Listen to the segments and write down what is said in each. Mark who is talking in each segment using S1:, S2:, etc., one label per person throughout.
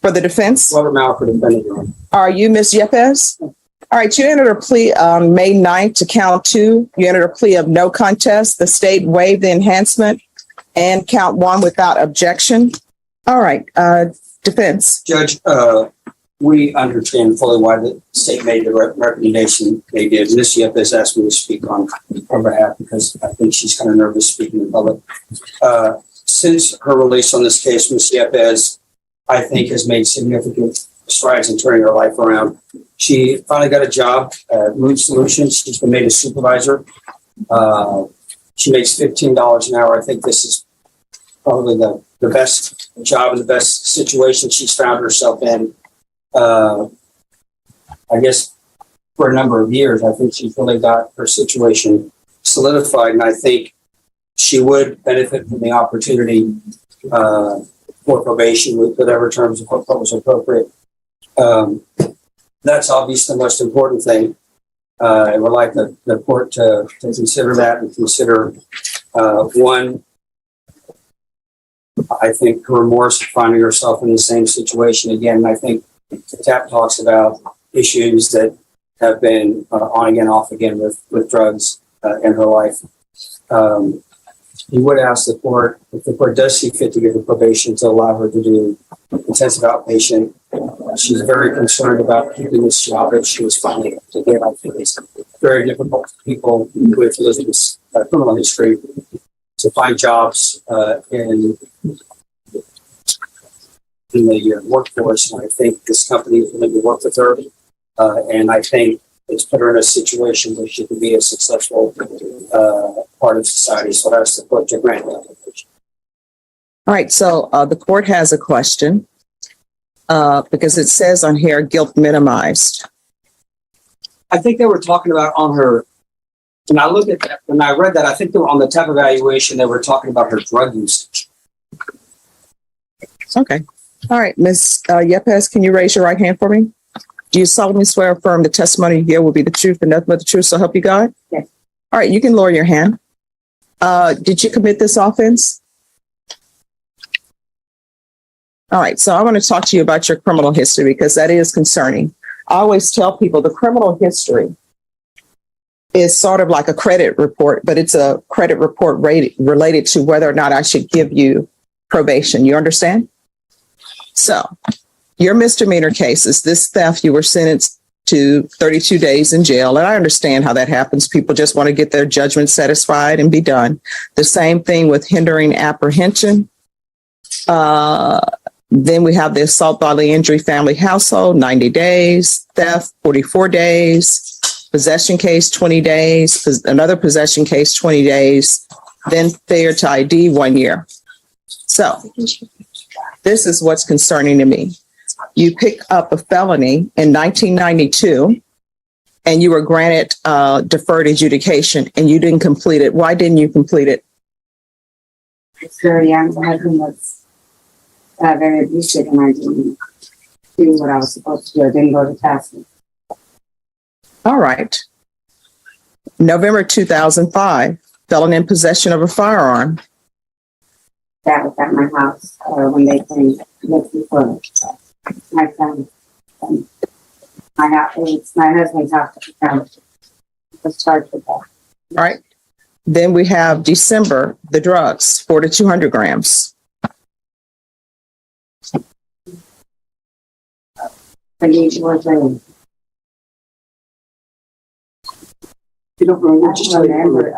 S1: For the defense?
S2: Robert Mauer for defendant, Your Honor.
S1: Are you Ms. Yepes? All right, you entered a plea on May 9th to count 2. You entered a plea of no contest. The state waived the enhancement and count 1 without objection. All right, defense.
S2: Judge, we understand fully why the state made the recommendation they did. Ms. Yepes asked me to speak on her behalf because I think she's kind of nervous speaking in public. Since her release on this case, Ms. Yepes, I think, has made significant strides in turning her life around. She finally got a job at Mood Solutions. She's been made a supervisor. She makes $15 an hour. I think this is probably the best job and the best situation she's found herself in. I guess for a number of years, I think she's really got her situation solidified, and I think she would benefit from the opportunity for probation with whatever terms of what was appropriate. That's obviously the most important thing. I would like the court to consider that and consider one, I think her remorse for finding herself in the same situation again. I think TAP talks about issues that have been on again, off again with drugs in her life. He would ask the court, if the court does see fit to give her probation, to allow her to do intensive outpatient. She's very concerned about keeping this job that she was finally able to get. I think it's very difficult for people with Elizabeth's criminal history to find jobs in the workforce. And I think this company is willing to work with her. And I think it's put her in a situation where she can be a successful part of society. So that's the court to grant that.
S1: All right, so the court has a question because it says on here, guilt minimized.
S2: I think they were talking about on her, when I looked at that, when I read that, I think they were on the TAP evaluation, they were talking about her drug usage.
S1: Okay. All right, Ms. Yepes, can you raise your right hand for me? Do you solemnly swear or affirm the testimony you give will be the truth and nothing but the truth, so help you God?
S3: Yes.
S1: All right, you can lower your hand. Did you commit this offense? All right, so I want to talk to you about your criminal history because that is concerning. I always tell people the criminal history is sort of like a credit report, but it's a credit report related to whether or not I should give you probation. You understand? So your misdemeanor cases, this theft, you were sentenced to 32 days in jail. And I understand how that happens. People just want to get their judgment satisfied and be done. The same thing with hindering apprehension. Then we have the assault, bodily injury, family household, 90 days, theft, 44 days, possession case, 20 days, another possession case, 20 days, then failure to ID, 1 year. So this is what's concerning to me. You pick up a felony in 1992 and you were granted deferred adjudication and you didn't complete it. Why didn't you complete it?
S3: It's very young. My husband was very abusive and I didn't do what I was supposed to do. I didn't go to task.
S1: All right. November 2005, felon in possession of a firearm.
S3: That was at my house when they came looking for my son. My house, it's my husband's house. I was charged with that.
S1: All right. Then we have December, the drugs, 4 to 200 grams.
S3: But he was you don't remember.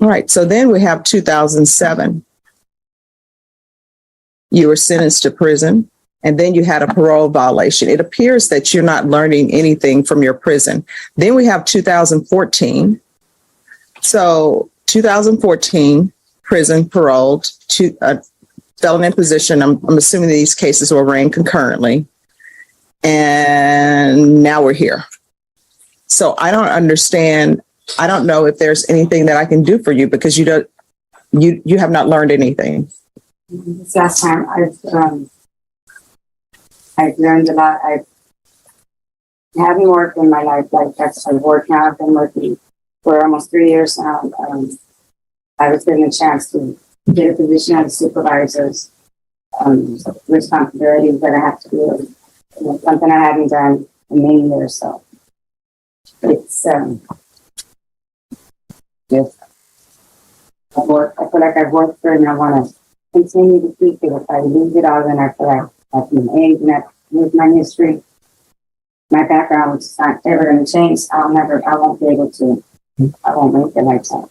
S1: All right. So then we have 2007. You were sentenced to prison and then you had a parole violation. It appears that you're not learning anything from your prison. Then we have 2014. So 2014, prison, paroled, to felon in possession. I'm assuming these cases were ran concurrently. And now we're here. So I don't understand. I don't know if there's anything that I can do for you because you have not learned anything.
S3: This last time I've learned a lot. I haven't worked in my life like that. I've worked now. I've been working for almost 3 years now. I was given a chance to get a position as supervisors responsibilities that I have to do. You know, something I haven't done in many years, so it's just I feel like I've worked for it and I want to continue to keep it. If I lose it all, then I feel like I've been age and with my history, my background, which is not ever going to change. I won't be able to. I won't make it like that.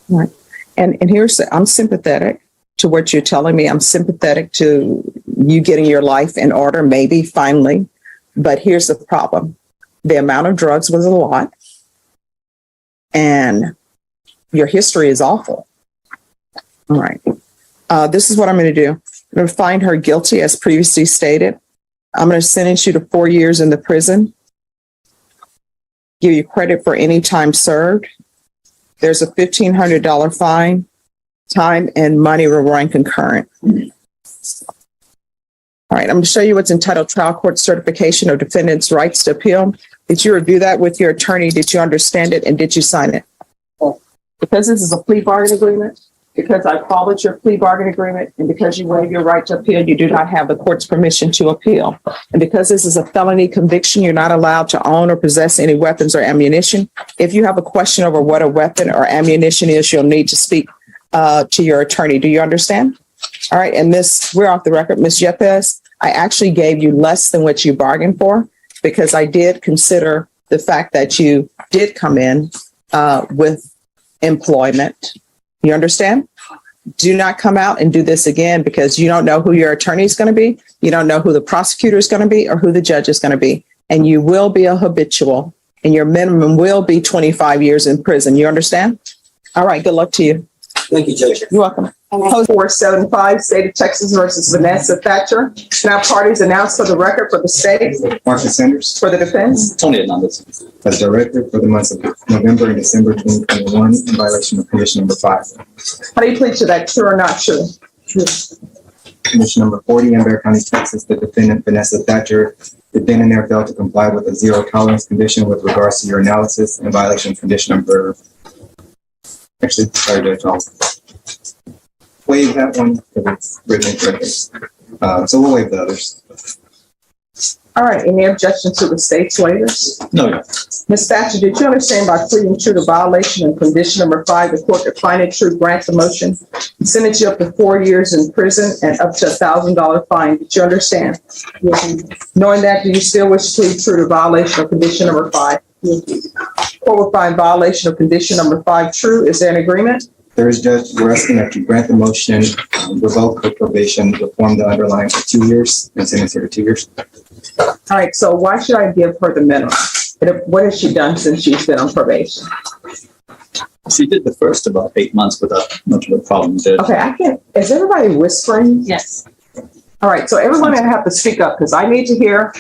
S1: Right. And I'm sympathetic to what you're telling me. I'm sympathetic to you getting your life in order, maybe finally. But here's the problem. The amount of drugs was a lot. And your history is awful. All right. This is what I'm going to do. I'm going to find her guilty as previously stated. I'm going to sentence you to 4 years in the prison. Give you credit for any time served. There's a $1,500 fine. Time and money rewarding concurrent. All right, I'm going to show you what's entitled Trial Court Certification of Defendant's Rights to Appeal. Did you review that with your attorney? Did you understand it? And did you sign it? Because this is a plea bargain agreement, because I followed your plea bargain agreement, and because you waive your right to appeal, you do not have the court's permission to appeal. And because this is a felony conviction, you're not allowed to own or possess any weapons or ammunition. If you have a question over what a weapon or ammunition is, you'll need to speak to your attorney. Do you understand? All right. And we're off the record. Ms. Yepes, I actually gave you less than what you bargained for because I did consider the fact that you did come in with employment. You understand? Do not come out and do this again because you don't know who your attorney is going to be. You don't know who the prosecutor is going to be or who the judge is going to be. And you will be a habitual and your minimum will be 25 years in prison. You understand? All right. Good luck to you.
S2: Thank you, Judge.
S1: You're welcome. Post 475, State of Texas versus Vanessa Thatcher. Now parties announced for the record for the state.
S4: Marcus Sanders,
S1: For the defense.
S5: Tony Hernandez.
S4: as director for the months of November and December 2021 in violation of condition number 5.
S1: How do you plead to that? True or not true?
S4: Condition number 40, in Bear County, Texas, the defendant Vanessa Thatcher did then and there fail to comply with a zero tolerance condition with regards to your analysis in violation of condition number. Actually, sorry, Judge, I'll waive that one because it's written incorrectly. So we'll waive the others.
S1: All right. Any objection to the state's waivers?
S5: No, yeah.
S1: Ms. Thatcher, did you understand by pleading true to violation of condition number 5, the court to find it true, grants a motion, sentence you up to 4 years in prison and up to $1,000 fine? Did you understand? Yes. Knowing that, do you still wish to plead true to violation of condition number 5? Yes. Court will find violation of condition number 5 true. Is there an agreement?
S4: There is, Judge, we're asking that you grant the motion, revoke her probation, reform the underlying for 2 years, and sentence her to 2 years.
S1: All right. So why should I give her the minimum? What has she done since she's been on probation?
S5: She did the first about 8 months without much of a problem.
S1: Okay. I can't. Is everybody whispering?
S6: Yes.
S1: All right. So everyone will have to speak up because I need to hear.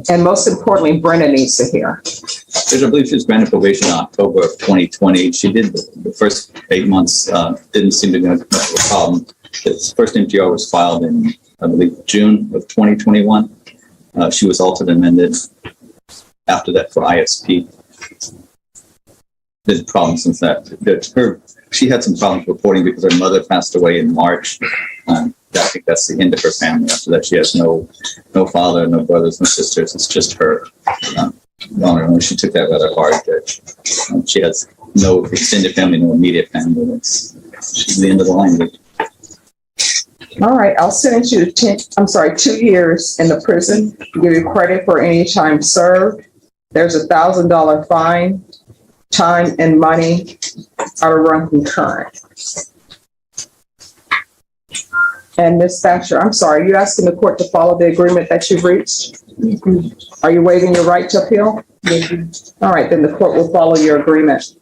S1: And most importantly, Brenda needs to hear.
S5: Judge, I believe she was granted probation in October of 2020. She did the first 8 months, didn't seem to be much of a problem. His first MTR was filed in, I believe, June of 2021. She was altered and amended after that for ISP. There's a problem since that. She had some problems reporting because her mother passed away in March. I think that's the end of her family. After that, she has no father, no brothers, no sisters. It's just her. She took that rather hard. She has no extended family, no immediate family. She's the end of the line.
S1: All right, I'll sentence you to 2 years in the prison, give you credit for any time served. There's $1,000 fine, time and money are to run concurrent. And Ms. Thatcher, I'm sorry, are you asking the court to follow the agreement that you've reached? Are you waiving your right to appeal? All right, then the court will follow your agreement.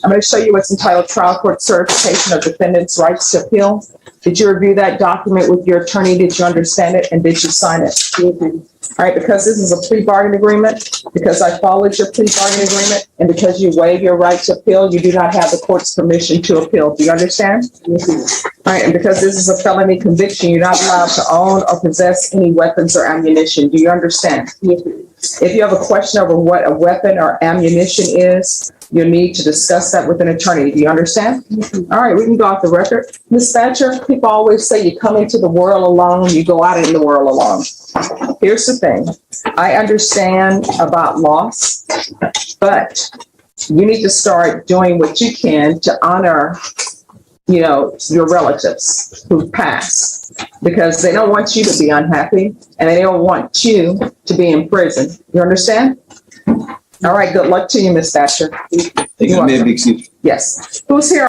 S1: I'm going to show you what's entitled Trial Court Certification of Defendant's Rights to Appeal. Did you review that document with your attorney? Did you understand it? And did you sign it? All right, because this is a plea bargain agreement, because I followed your plea bargain agreement, and because you waive your right to appeal, you do not have the court's permission to appeal. Do you understand? All right, and because this is a felony conviction, you're not allowed to own or possess any weapons or ammunition. Do you understand? If you have a question over what a weapon or ammunition is, you'll need to discuss that with an attorney. Do you understand? All right, we can go off the record. Ms. Thatcher, people always say you come into the world alone, you go out in the world alone. Here's the thing. I understand about loss, but you need to start doing what you can to honor, your relatives who passed, because they don't want you to be unhappy and they don't want you to be in prison. You understand? All right, good luck to you, Ms. Thatcher.
S5: Maybe excuse
S1: Yes. Who's here